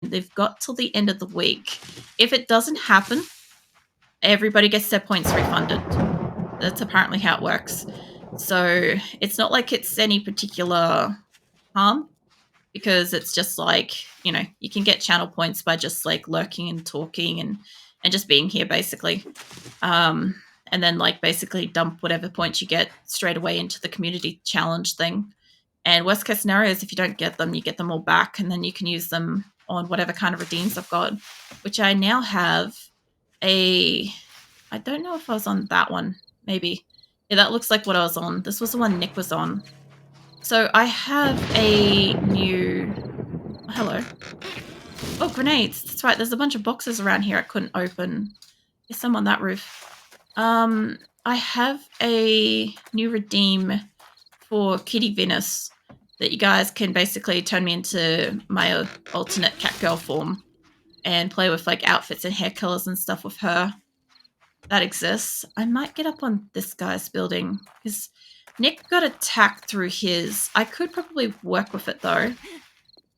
they've got till the end of the week. If it doesn't happen, everybody gets their points refunded. That's apparently how it works. So it's not like it's any particular harm, because it's just like, you know, you can get channel points by just like lurking and talking and just being here basically. And then like basically dump whatever points you get straight away into the community challenge thing. And worst case scenario is if you don't get them, you get them all back, and then you can use them on whatever kind of redeems I've got, which I now have a... I don't know if I was on that one. Maybe. Yeah, that looks like what I was on. This was the one Nick was on. So I have a new... Oh, hello. Oh, grenades. That's right. There's a bunch of boxes around here I couldn't open. There's some on that roof. I have a new redeem for Kitty Venus that you guys can basically turn me into my alternate Catgirl form and play with like outfits and hair colors and stuff with her. That exists. I might get up on this guy's building because Nick got attacked through his. I could probably work with it though.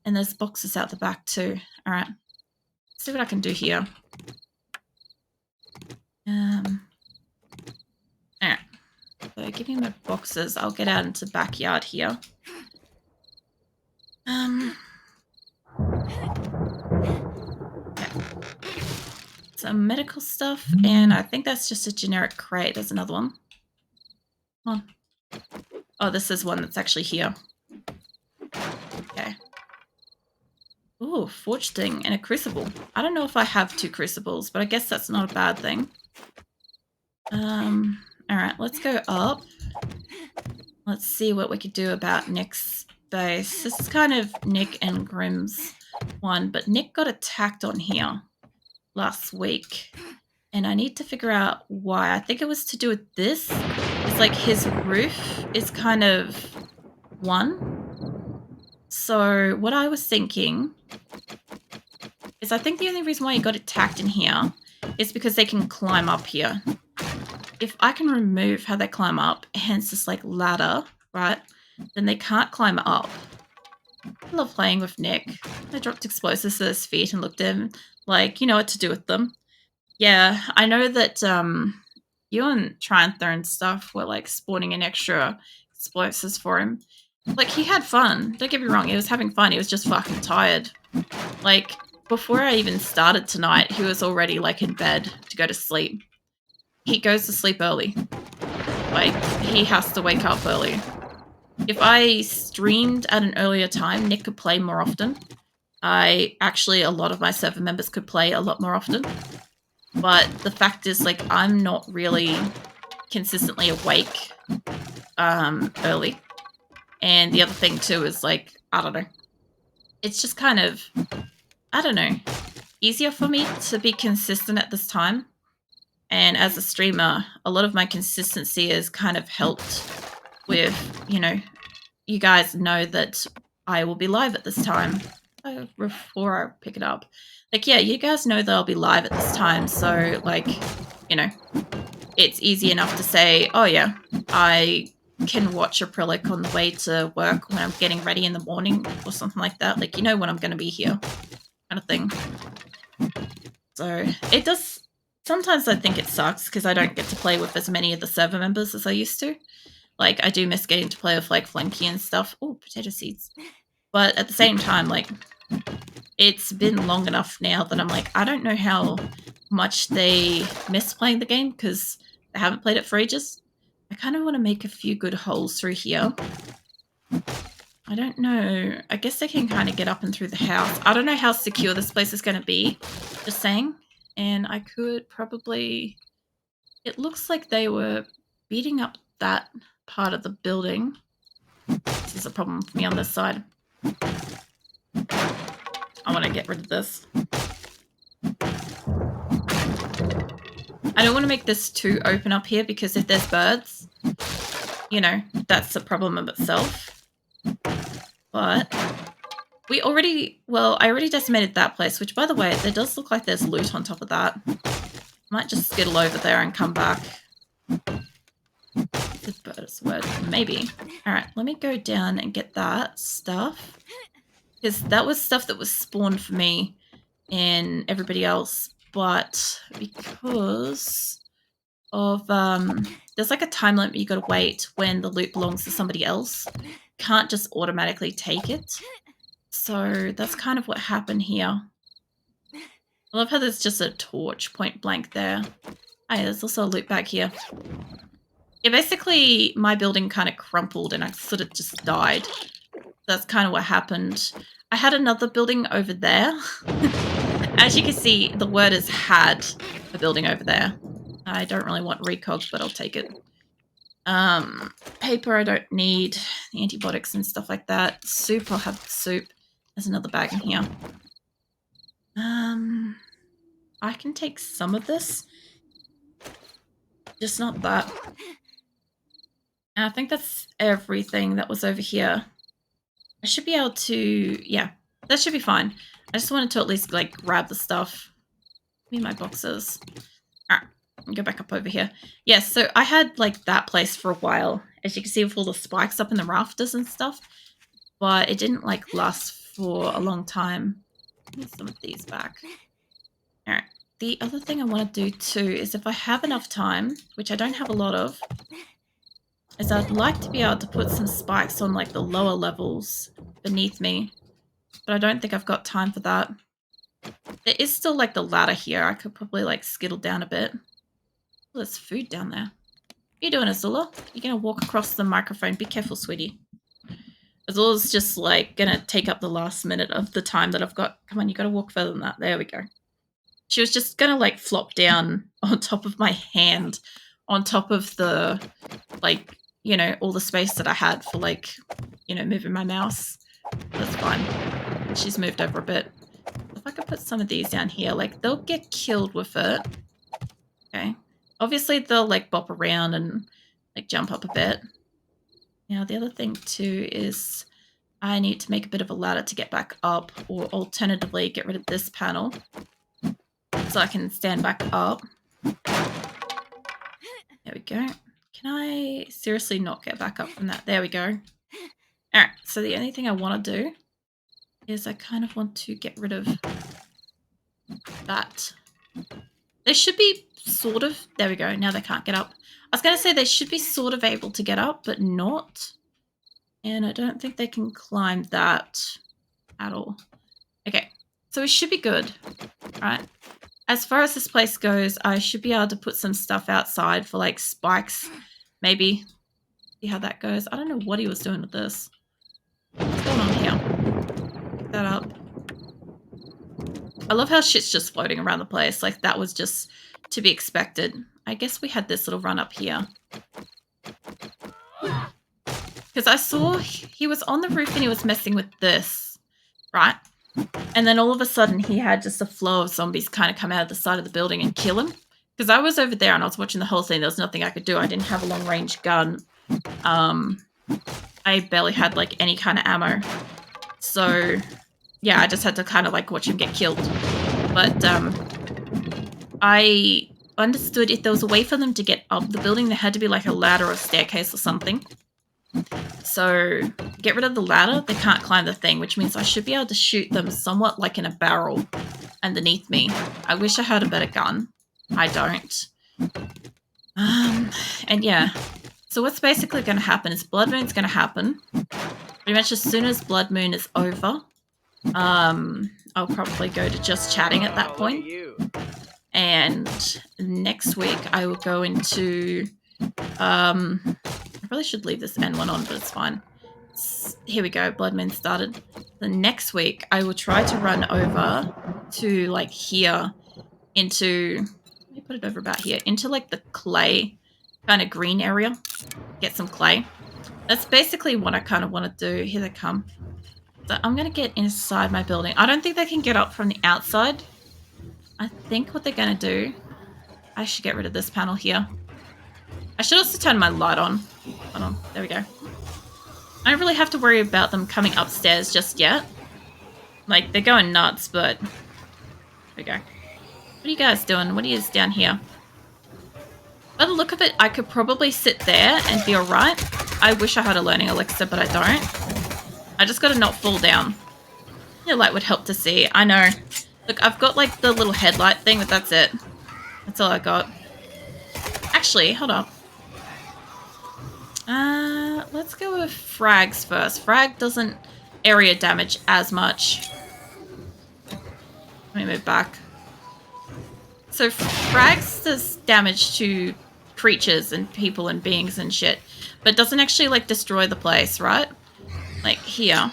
And there's boxes out the back too. All right. Let's see what I can do here. All right. So give me my boxes. I'll get out into the backyard here. Okay. Some medical stuff, and I think that's just a generic crate. There's another one. Come on. Oh, this is one that's actually here. Okay. Ooh, forged thing and a crucible. I don't know if I have 2 crucibles, but I guess that's not a bad thing. Alright, let's go up. Let's see what we could do about Nick's base. This is kind of Nick and Grimm's one, but Nick got attacked on here last week. And I need to figure out why. I think it was to do with this. It's like his roof is kind of one. So what I was thinking is I think the only reason why he got attacked in here is because they can climb up here. If I can remove how they climb up, hence this like ladder, right, then they can't climb up. I love playing with Nick. I dropped explosives at his feet and looked at him like, you know what to do with them. Yeah, I know that you and Tranther and stuff were like spawning in extra explosives for him. Like, he had fun. Don't get me wrong, he was having fun. He was just fucking tired. Like, before I even started tonight, he was already like in bed to go to sleep. He goes to sleep early. Like, he has to wake up early. If I streamed at an earlier time, Nick could play more often. A lot of my server members could play a lot more often. But the fact is, like, I'm not really consistently awake early. And the other thing, too, is, like, I don't know. It's just kind of, I don't know, easier for me to be consistent at this time. And as a streamer, a lot of my consistency has kind of helped with, you know, you guys know that I will be live at this time. Before I pick it up. Like, yeah, you guys know that I'll be live at this time. So, like, you know, it's easy enough to say, oh, yeah, I can watch Aprillic on the way to work when I'm getting ready in the morning or something like that. Like, you know when I'm going to be here kind of thing. So it does... Sometimes I think it sucks because I don't get to play with as many of the server members as I used to. Like, I do miss getting to play with, like, Flanky and stuff. Oh, potato seeds. But at the same time, like, it's been long enough now that I'm like, I don't know how much they miss playing the game because they haven't played it for ages. I kind of want to make a few good holes through here. I don't know. I guess they can kind of get up and through the house. I don't know how secure this place is going to be. Just saying. And I could probably... It looks like they were beating up that part of the building. This is a problem for me on this side. I want to get rid of this. I don't want to make this too open up here because if there's birds, you know, that's a problem of itself. But we already... Well, I already decimated that place, which, by the way, there does look like there's loot on top of that. Might just skittle over there and come back. The bird's word. Maybe. Alright, let me go down and get that stuff. Because that was stuff that was spawned for me and everybody else. But because of there's like a time limit you gotta wait when the loot belongs to somebody else. Can't just automatically take it. So that's kind of what happened here. I love how there's just a torch point blank there. Hey, there's also a loot bag here. Yeah, basically my building kind of crumpled and I sort of just died. That's kind of what happened. I had another building over there. As you can see, the word is had a building over there. I don't really want recog, but I'll take it. Paper I don't need. The antibiotics and stuff like that. Soup, I'll have soup. There's another bag in here. I can take some of this. Just not that. And I think that's everything that was over here. I should be able to... Yeah, that should be fine. I just wanted to at least, like, grab the stuff. Give me my boxes. Alright, go back up over here. Yes, so I had, like, that place for a while. As you can see with all the spikes up in the rafters and stuff. But it didn't, like, last for a long time. Give me some of these back. Alright. The other thing I want to do too is if I have enough time, which I don't have a lot of, is I'd like to be able to put some spikes on like the lower levels beneath me, but I don't think I've got time for that. There is still like the ladder here. I could probably like skittle down a bit. Oh, there's food down there. What are you doing, Azula? You're going to walk across the microphone. Be careful, sweetie. Azula's just like going to take up the last minute of the time that I've got. Come on, you got to walk further than that. There we go. She was just going to, like, flop down on top of my hand, on top of the, like, you know, all the space that I had for, like, you know, moving my mouse. That's fine. She's moved over a bit. If I could put some of these down here, like, they'll get killed with it. Okay. Obviously, they'll, like, bop around and, like, jump up a bit. Now, the other thing, too, is I need to make a bit of a ladder to get back up, or alternatively, get rid of this panel. So I can stand back up. There we go. Can I seriously not get back up from that? There we go. Alright, so the only thing I want to do is I kind of want to get rid of that. They should be sort of... There we go. Now they can't get up. I was going to say they should be sort of able to get up, but not. And I don't think they can climb that at all. Okay, so we should be good. Right. As far as this place goes, I should be able to put some stuff outside for, like, spikes, maybe. See how that goes. I don't know what he was doing with this. What's going on here? Pick that up. I love how shit's just floating around the place. Like, that was just to be expected. I guess we had this little run up here. Because I saw he was on the roof and he was messing with this, right? And then all of a sudden he had just a flow of zombies kind of come out of the side of the building and kill him. Because I was over there and I was watching the whole thing. There was nothing I could do. I didn't have a long range gun. I barely had like any kind of ammo. So yeah, I just had to kind of like watch him get killed. But I understood if there was a way for them to get up the building, there had to be like a ladder or a staircase or something. So get rid of the ladder, they can't climb the thing, which means I should be able to shoot them somewhat like in a barrel underneath me. I wish I had a better gun. I don't. And yeah. So what's basically going to happen is Blood Moon's going to happen. Pretty much as soon as Blood Moon is over, I'll probably go to just chatting at that point. And next week I will go into... I probably should leave this N1 on, but it's fine. Here we go, Blood Moon started. The next week, I will try to run over to, like, here into... Let me put it over about here. Into, like, the clay kind of green area. Get some clay. That's basically what I kind of want to do. Here they come. So I'm going to get inside my building. I don't think they can get up from the outside. I think what they're going to do... I should get rid of this panel here. I should also turn my light on. Hold on. There we go. I don't really have to worry about them coming upstairs just yet. Like, they're going nuts, but... There we go. What are you guys doing? What are you down here? By the look of it, I could probably sit there and be alright. I wish I had a learning elixir, but I don't. I just gotta not fall down. The light would help to see. I know. Look, I've got like the little headlight thing, but that's it. That's all I got. Actually, hold up. Let's go with frags first. Frag doesn't area damage as much. Let me move back. So frags does damage to creatures and people and beings and shit, but doesn't actually like destroy the place, right? Like here.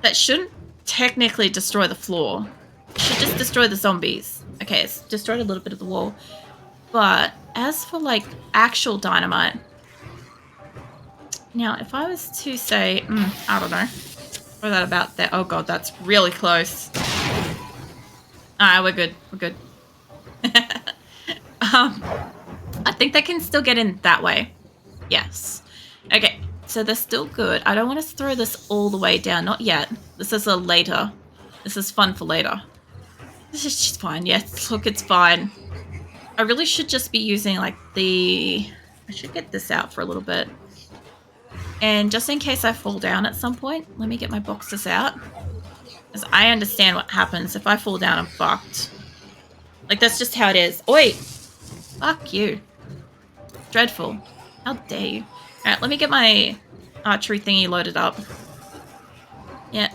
That shouldn't technically destroy the floor. It should just destroy the zombies. Okay, it's destroyed a little bit of the wall. But as for like actual dynamite, now if I was to say, I don't know, throw that about there. Oh god, that's really close. Alright, we're good. We're good. I think they can still get in that way. Yes. Okay, so they're still good. I don't want to throw this all the way down. Not yet. This is a later. This is fun for later. This is just fine. Yes, look, it's fine. I really should just be using like the... I should get this out for a little bit. And just in case I fall down at some point, let me get my boxes out. Because I understand what happens. If I fall down, I'm fucked. Like, that's just how it is. Oi! Fuck you. Dreadful. How dare you. Alright, let me get my archery thingy loaded up. Yeah.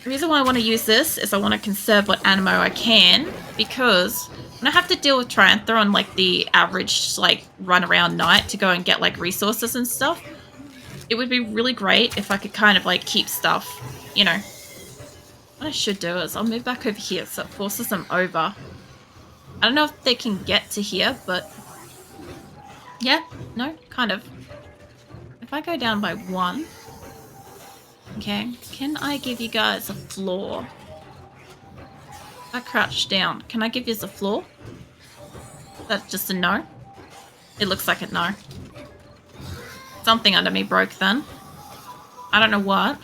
The reason why I want to use this is I want to conserve what ammo I can, because when I have to deal with Triantha on, like, the average, like, run around night to go and get, like, resources and stuff, it would be really great if I could kind of, like, keep stuff, you know. What I should do is I'll move back over here so it forces them over. I don't know if they can get to here, but... yeah, no, kind of. If I go down by 1... okay, can I give you guys a floor? If I crouch down, can I give you a floor? That's just a no? It looks like a no. Something under me broke then. I don't know what.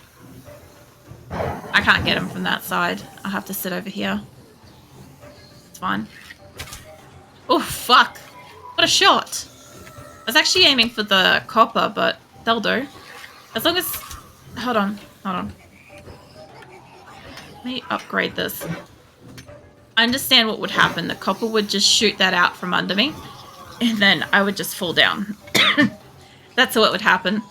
I can't get him from that side. I'll have to sit over here. It's fine. Oh, fuck. What a shot. I was actually aiming for the copper, but they'll do. As long as... hold on. Hold on. Let me upgrade this. I understand what would happen. The copper would just shoot that out from under me, and then I would just fall down. That's what would happen.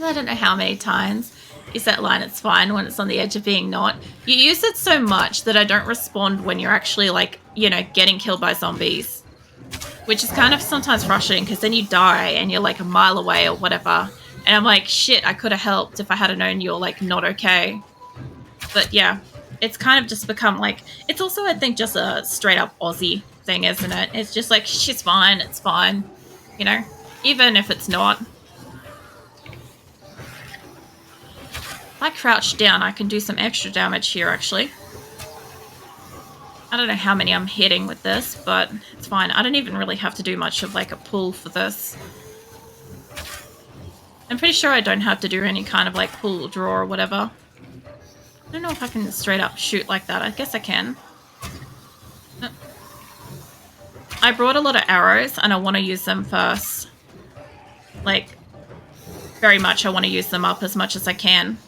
I don't know how many times is that line, it's fine when it's on the edge of being not. You use it so much that I don't respond when you're actually, like, you know, getting killed by zombies. Which is kind of sometimes frustrating, because then you die and you're, like, a mile away or whatever. And I'm like, shit, I could have helped if I had known you're, like, not okay. But, yeah, it's kind of just become, like... it's also, I think, just a straight-up Aussie thing, isn't it? It's just like, she's fine, it's fine. You know? Even if it's not. If I crouch down, I can do some extra damage here, actually. I don't know how many I'm hitting with this, but it's fine. I don't even really have to do much of, like, a pull for this. I'm pretty sure I don't have to do any kind of, like, pull or draw or whatever. I don't know if I can straight up shoot like that. I guess I can. I brought a lot of arrows, and I want to use them first. Like, very much I want to use them up as much as I can.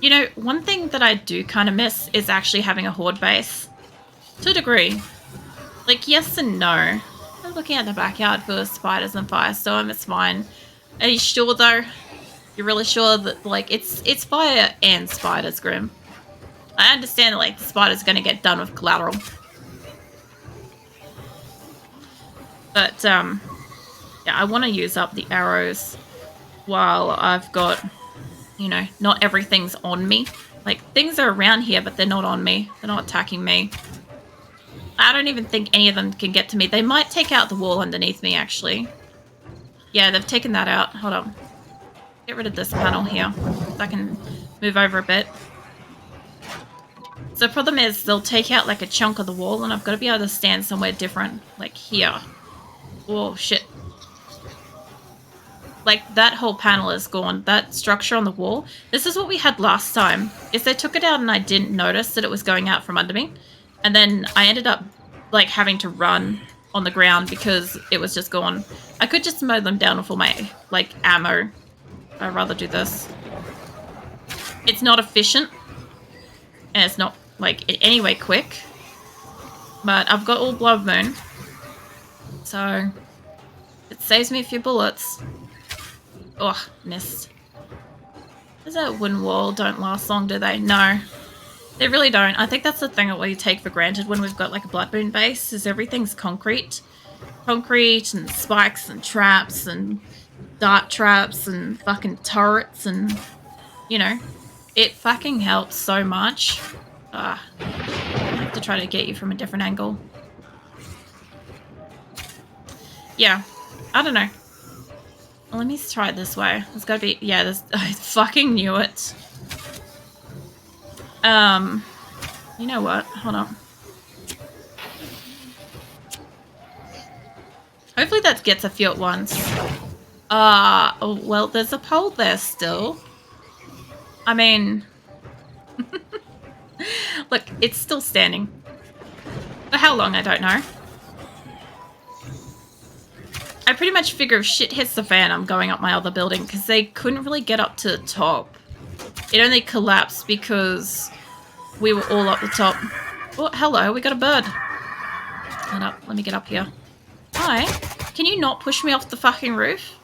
You know, one thing that I do kind of miss is actually having a horde base. To a degree. Like, yes and no. I'm looking at the backyard for spiders and firestorm, it's fine. Are you sure, though? You're really sure that, like, it's fire and spiders, Grim? I understand that, like, the spider's going to get done with collateral. But, yeah, I want to use up the arrows while I've got... you know, not everything's on me. Like, things are around here, but they're not on me. They're not attacking me. I don't even think any of them can get to me. They might take out the wall underneath me, actually. Yeah, they've taken that out. Hold on. Get rid of this panel here. So I can move over a bit. So the problem is, they'll take out, like, a chunk of the wall, and I've got to be able to stand somewhere different. Like, here. Oh, shit. Like, that whole panel is gone. That structure on the wall. This is what we had last time. Is they took it out and I didn't notice that it was going out from under me. And then I ended up, like, having to run on the ground because it was just gone. I could just mow them down with all my, like, ammo. I'd rather do this. It's not efficient. And it's not, like, in any way quick. But I've got all Blood Moon. So, it saves me a few bullets. Oh, missed. Does that wooden wall don't last long, do they? No. They really don't. I think that's the thing that we take for granted when we've got, like, a Blood Moon base, is everything's concrete. Concrete and spikes and traps and dart traps and fucking turrets and, you know, it fucking helps so much. I have to try to get you from a different angle. Yeah, I don't know. Well, let me try it this way. There's gotta be, yeah, there's, I fucking knew it. You know what? Hold on. Hopefully that gets a few at once. Oh, well, there's a pole there still. I mean... Look, it's still standing. For how long, I don't know. I pretty much figure if shit hits the fan, I'm going up my other building, because they couldn't really get up to the top. It only collapsed because we were all up the top. Oh, hello, we got a bird. Hold up, let me get up here. Hi, can you not push me off the fucking roof?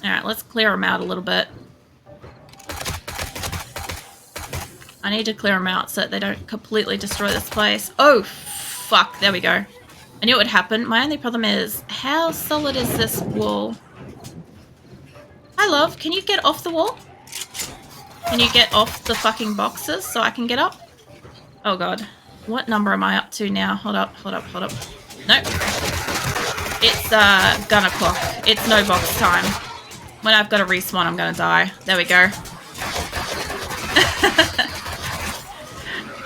Alright, let's clear them out a little bit. I need to clear them out so that they don't completely destroy this place. Oh, fuck. There we go. I knew it would happen. My only problem is, how solid is this wall? Hi, love. Can you get off the wall? Can you get off the fucking boxes so I can get up? Oh, God. What number am I up to now? Hold up, hold up, hold up. Nope. It's gun o'clock. It's no box time. When I've got to respawn, I'm going to die. There we go.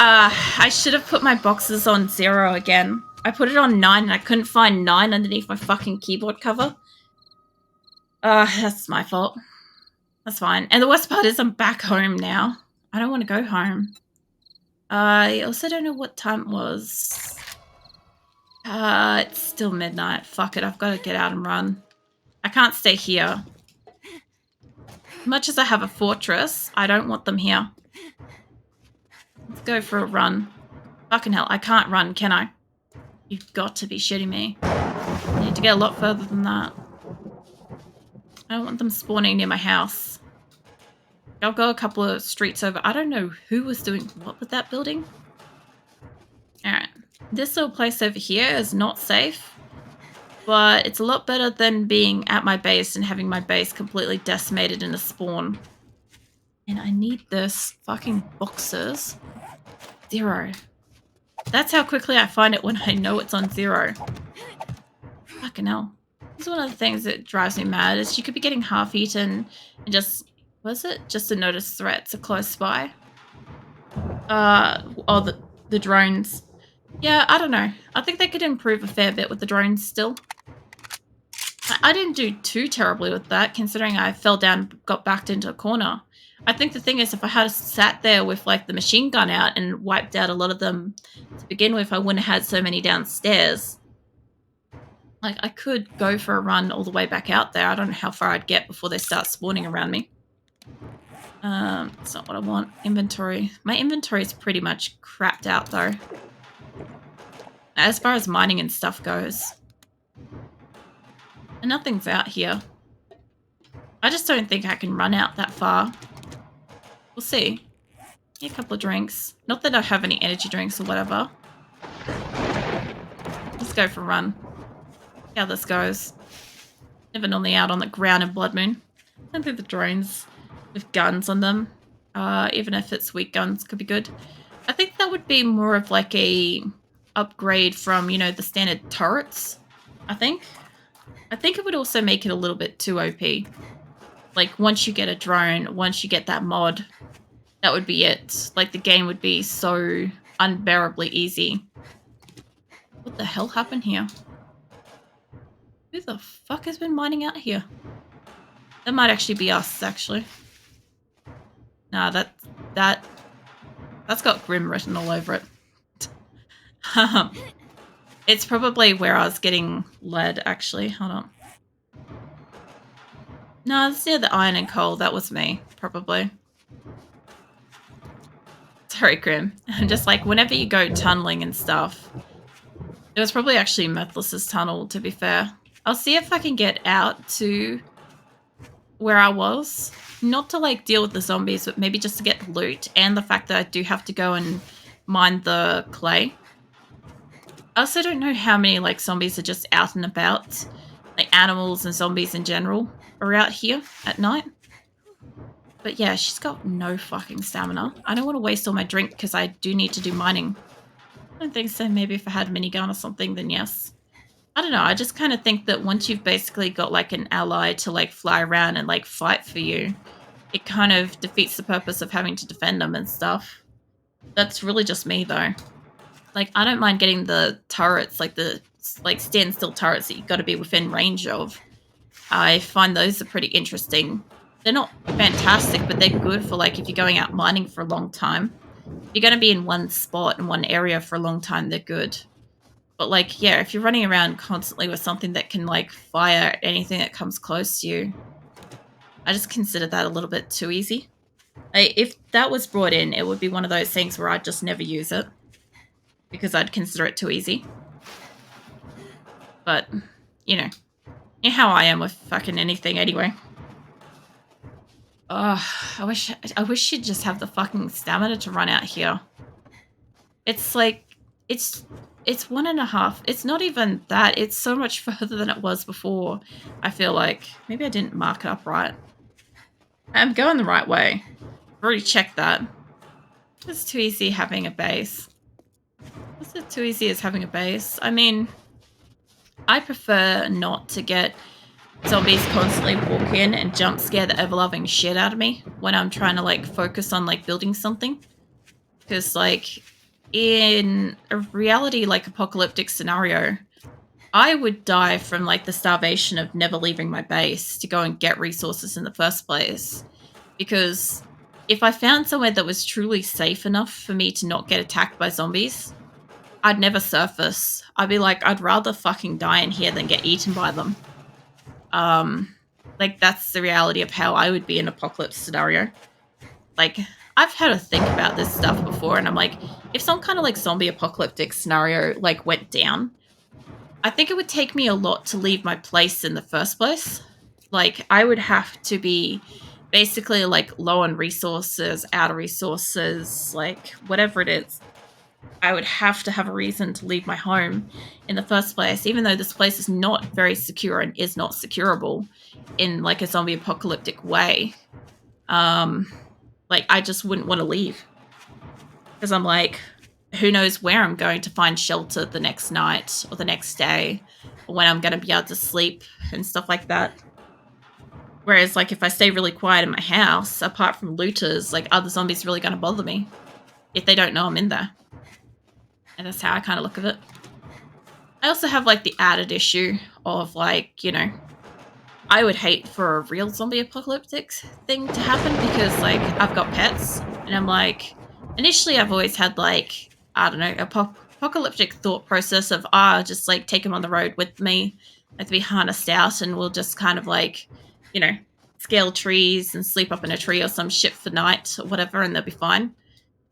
I should have put my boxes on 0 again. I put it on 9 and I couldn't find 9 underneath my fucking keyboard cover. That's my fault. That's fine. And the worst part is I'm back home now. I don't want to go home. I also don't know what time it was. It's still midnight. Fuck it, I've got to get out and run. I can't stay here. Much as I have a fortress, I don't want them here. Let's go for a run. Fucking hell, I can't run, can I? You've got to be shitting me. I need to get a lot further than that. I don't want them spawning near my house. I'll go a couple of streets over. I don't know who was doing what with that building. Alright. This little place over here is not safe. But it's a lot better than being at my base and having my base completely decimated in a spawn. And I need this fucking boxes. 0. That's how quickly I find it when I know it's on 0. Fucking hell. This is one of the things that drives me mad, is you could be getting half-eaten and just... Was it? Just to notice threats are close by. Oh, the drones. Yeah, I don't know. I think they could improve a fair bit with the drones still. I didn't do too terribly with that, considering I fell down, got backed into a corner. I think the thing is, if I had sat there with, like, the machine gun out and wiped out a lot of them to begin with, I wouldn't have had so many downstairs. Like, I could go for a run all the way back out there. I don't know how far I'd get before they start spawning around me. It's not what I want. Inventory. My inventory is pretty much crapped out, though. As far as mining and stuff goes. And nothing's out here. I just don't think I can run out that far. We'll see. Get a couple of drinks. Not that I have any energy drinks or whatever. Let's go for a run. See how this goes. Never normally out on the ground in Blood Moon. I don't think the drones with guns on them, even if it's weak guns, could be good. I think that would be more of like a upgrade from, you know, the standard turrets, I think. I think it would also make it a little bit too OP. Like, once you get a drone, once you get that mod, that would be it. Like, the game would be so unbearably easy. What the hell happened here? Who the fuck has been mining out here? That might actually be us, actually. Nah, that's got Grim written all over it. It's probably where I was getting led, actually. Hold on. No, it's near the iron and coal. That was me, probably. Sorry, Grim. I'm just like, whenever you go tunneling and stuff, it was probably actually Methless's tunnel, to be fair. I'll see if I can get out to where I was. Not to like deal with the zombies, but maybe just to get loot and the fact that I do have to go and mine the clay. I also don't know how many like zombies are just out and about. Like animals and zombies in general are out here at night. But yeah, she's got no fucking stamina. I don't want to waste all my drink because I do need to do mining. I don't think so. Maybe if I had a minigun or something, then yes. I don't know. I just kind of think that once you've basically got like an ally to like fly around and like fight for you, it kind of defeats the purpose of having to defend them and stuff. That's really just me though. Like I don't mind getting the turrets, like the like standstill turrets that you've got to be within range of. I find those are pretty interesting. They're not fantastic, but they're good for like if you're going out mining for a long time. If you're going to be in one spot in one area for a long time, they're good. But like, yeah, if you're running around constantly with something that can like fire anything that comes close to you, I just consider that a little bit too easy. If that was brought in, it would be one of those things where I'd just never use it because I'd consider it too easy. But, you know how I am with fucking anything anyway. Oh, I wish she'd just have the fucking stamina to run out here. It's like, it's 1.5. It's not even that. It's so much further than it was before, I feel like. Maybe I didn't mark it up right. I'm going the right way. I've already checked that. It's too easy having a base. Is it too easy as having a base? I mean, I prefer not to get zombies constantly walk in and jump scare the ever-loving shit out of me when I'm trying to, like, focus on, like, building something. Because, like, in a reality, like, apocalyptic scenario, I would die from, like, the starvation of never leaving my base to go and get resources in the first place. Because if I found somewhere that was truly safe enough for me to not get attacked by zombies, I'd never surface. I'd be like, I'd rather fucking die in here than get eaten by them. Like, that's the reality of how I would be in an apocalypse scenario. Like, I've had to think about this stuff before, and I'm like, if some kind of, like, zombie apocalyptic scenario, like, went down, I think it would take me a lot to leave my place in the first place. Like, I would have to be basically, like, low on resources, out of resources, like, whatever it is. I would have to have a reason to leave my home in the first place, even though this place is not very secure and is not securable in like a zombie apocalyptic way. Like I just wouldn't want to leave because I'm like, who knows where I'm going to find shelter the next night or the next day or when I'm going to be able to sleep and stuff like that. Whereas like if I stay really quiet in my house, apart from looters, like are the zombies really going to bother me if they don't know I'm in there? And that's how I kind of look at it. I also have, like, the added issue of, like, you know, I would hate for a real zombie apocalyptic thing to happen because, like, I've got pets. And I'm like, initially I've always had, like, I don't know, apocalyptic thought process of, just, like, take them on the road with me. Like, to be harnessed out and we'll just kind of, like, you know, scale trees and sleep up in a tree or some shit for night or whatever and they'll be fine.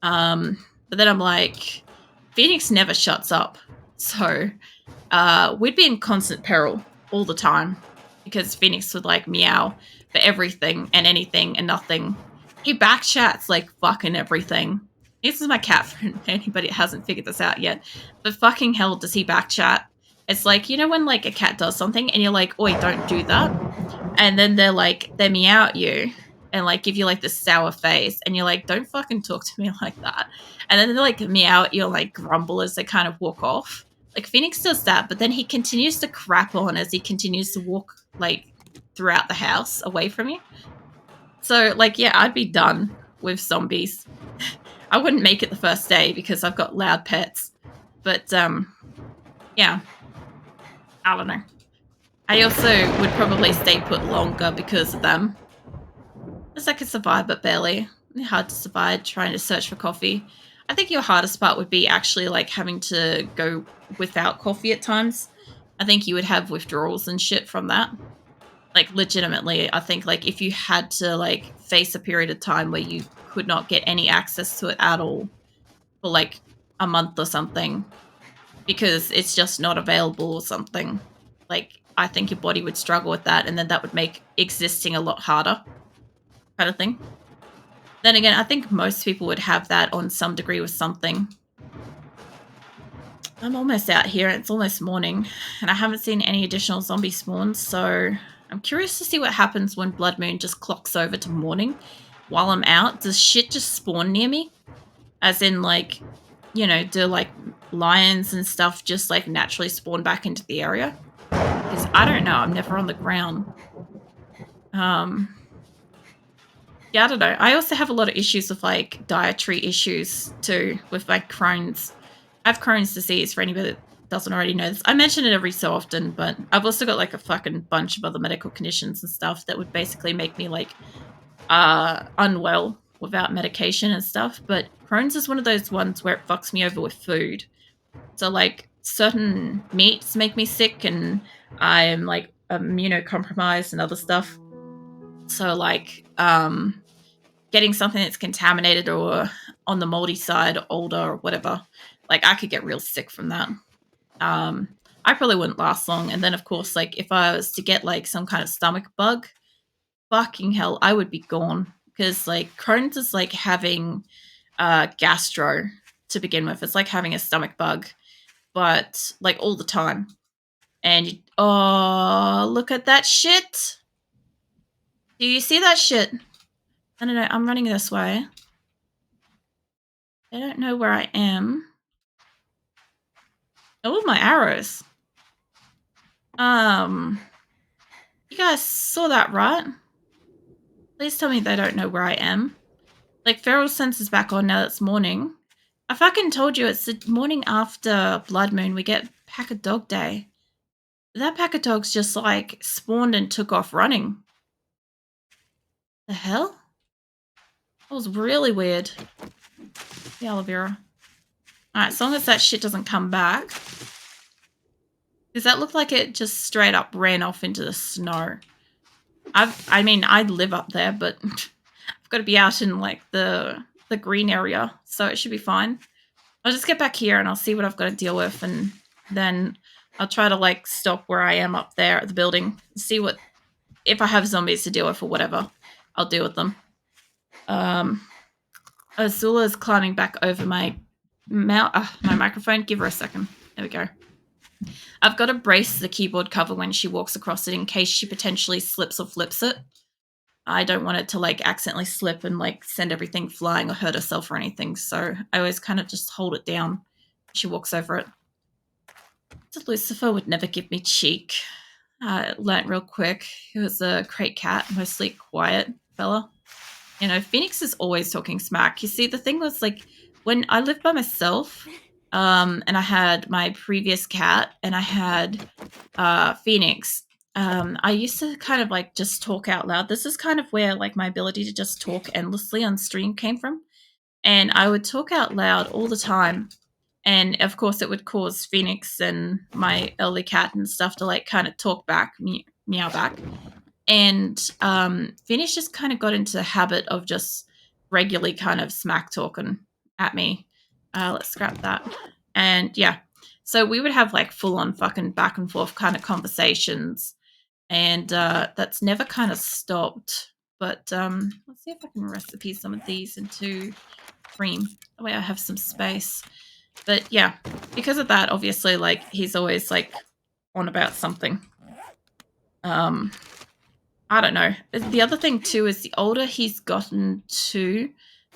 But then I'm like, Phoenix never shuts up. So we'd be in constant peril all the time because Phoenix would like meow for everything and anything and nothing. He backchats like fucking everything. This is my cat for anybody that hasn't figured this out yet. But fucking hell does he backchat. It's like, you know when like a cat does something and you're like, oi, don't do that. And then they meow at you and like give you like this sour face and you're like, don't fucking talk to me like that. And then they like meow at you and like grumble as they kind of walk off. Like Phoenix does that, but then he continues to crap on as he continues to walk like throughout the house away from you. So like, yeah, I'd be done with zombies. I wouldn't make it the first day because I've got loud pets. But yeah, I don't know. I also would probably stay put longer because of them. As I could survive, but barely. Hard to survive trying to search for coffee. I think your hardest part would be actually like having to go without coffee at times. I think you would have withdrawals and shit from that. Like, legitimately, I think, like, if you had to, like, face a period of time where you could not get any access to it at all for, like, a month or something because it's just not available or something, like, I think your body would struggle with that, and then that would make existing a lot harder kind of thing. Then again, I think most people would have that on some degree with something. I'm almost out here. It's almost morning, and I haven't seen any additional zombie spawns, so I'm curious to see what happens when Blood Moon just clocks over to morning. While I'm out, does shit just spawn near me? As in, like, you know, do, like, lions and stuff just, like, naturally spawn back into the area? Because I don't know. I'm never on the ground. Yeah, I don't know. I also have a lot of issues with, like, dietary issues, too, with, like, Crohn's. I have Crohn's disease, for anybody that doesn't already know this. I mention it every so often, but I've also got, like, a fucking bunch of other medical conditions and stuff that would basically make me, like, unwell without medication and stuff. But Crohn's is one of those ones where it fucks me over with food. So, like, certain meats make me sick, and I am, like, immunocompromised and other stuff. So, like, getting something that's contaminated or on the moldy side, older or whatever, like, I could get real sick from that. Um, I probably wouldn't last long. And then, of course, like, if I was to get, like, some kind of stomach bug, fucking hell, I would be gone. Because, like, Crohn's is like having gastro to begin with. It's like having a stomach bug, but, like, all the time. And, oh, look at that shit. Do you see that shit? I don't know. I'm running this way. I don't know where I am. Oh, my arrows. You guys saw that, right? Please tell me they don't know where I am. Like, feral sense is back on now that it's morning. I fucking told you it's the morning after Blood Moon. We get Pack of Dog Day. That pack of dogs just, like, spawned and took off running. The hell? That was really weird. The aloe vera. Alright, as long as that shit doesn't come back. Does that look like it just straight up ran off into the snow? I mean, I live up there, but I've got to be out in, like, the green area, so it should be fine. I'll just get back here and I'll see what I've got to deal with, and then I'll try to, like, stop where I am up there at the building, see what, if I have zombies to deal with or whatever, I'll deal with them. Azula's climbing back over my my microphone. Give her a second. There we go. I've got to brace the keyboard cover when she walks across it in case she potentially slips or flips it. I don't want it to, like, accidentally slip and, like, send everything flying or hurt herself or anything. So I always kind of just hold it down when she walks over it. So Lucifer would never give me cheek. I learnt real quick. He was a crate cat, mostly quiet fella. You know, Phoenix is always talking smack. You see, the thing was, like, when I lived by myself, and I had my previous cat, and I had Phoenix, I used to kind of, like, just talk out loud. This is kind of where, like, my ability to just talk endlessly on stream came from. And I would talk out loud all the time. And, of course, it would cause Phoenix and my early cat and stuff to, like, kind of talk back, meow back. And Phoenix just kind of got into the habit of just regularly kind of smack talking at me. Let's scrap that. And yeah, so we would have, like, full on fucking back and forth kind of conversations. And that's never kind of stopped. But let's see if I can recipe some of these into cream. That way I have some space. But yeah, because of that, obviously, like, he's always, like, on about something. I don't know. The other thing too is the older he's gotten too,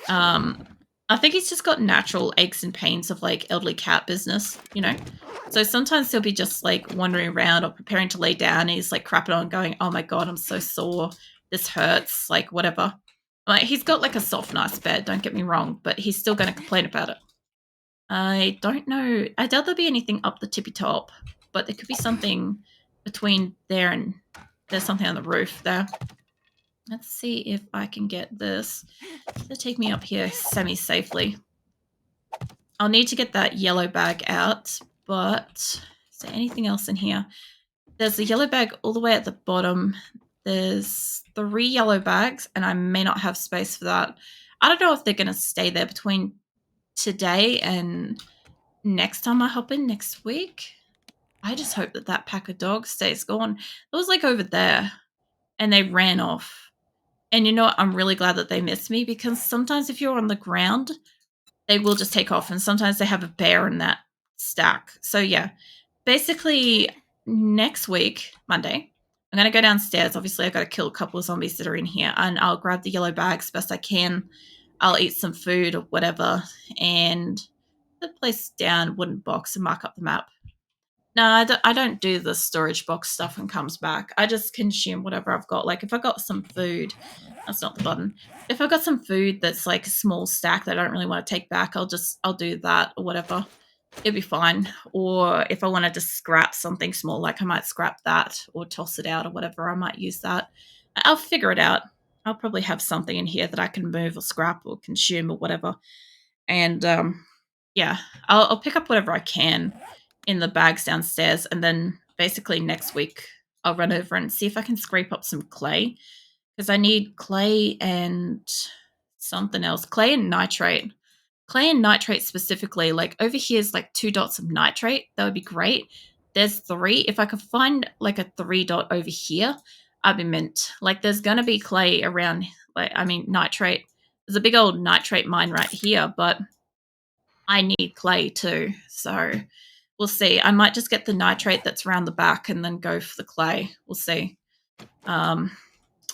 I think he's just got natural aches and pains of, like, elderly cat business, you know? So sometimes he'll be just, like, wandering around or preparing to lay down and he's, like, crapping on going, oh my God, I'm so sore. This hurts, like, whatever. Like, he's got, like, a soft, nice bed, don't get me wrong, but he's still going to complain about it. I don't know. I doubt there'll be anything up the tippy top, but there could be something between there and there's something on the roof there. Let's see if I can get this to take me up here semi-safely. I'll need to get that yellow bag out, but is there anything else in here? There's a yellow bag all the way at the bottom. there's 3 yellow bags, and I may not have space for that. I don't know if they're going to stay there between today and next time I hop in next week. I just hope that that pack of dogs stays gone. It was like over there, and they ran off. And you know what? I'm really glad that they missed me, because sometimes if you're on the ground, they will just take off, and sometimes they have a bear in that stack. So yeah, basically next week, Monday, I'm going to go downstairs. Obviously, I've got to kill a couple of zombies that are in here, and I'll grab the yellow bags best I can. I'll eat some food or whatever, and the place down wooden box and mark up the map. No, I don't do the storage box stuff and comes back. I just consume whatever I've got. Like if I got some food, that's not the button. If I've got some food that's like a small stack that I don't really want to take back, I'll do that or whatever. It'll be fine. Or if I wanted to scrap something small, like I might scrap that or toss it out or whatever, I might use that. I'll figure it out. I'll probably have something in here that I can move or scrap or consume or whatever. And yeah, I'll pick up whatever I can in the bags downstairs, and then basically next week I'll run over and see if I can scrape up some clay, because I need clay and something else. Clay and nitrate. Clay and nitrate specifically. Like over here is like 2 dots of nitrate. That would be great. There's 3. If I could find like a 3 dot over here, I'd be mint. Like there's gonna be clay around. Nitrate. There's a big old nitrate mine right here, but I need clay too. So we'll see. I might just get the nitrate that's around the back and then go for the clay. We'll see.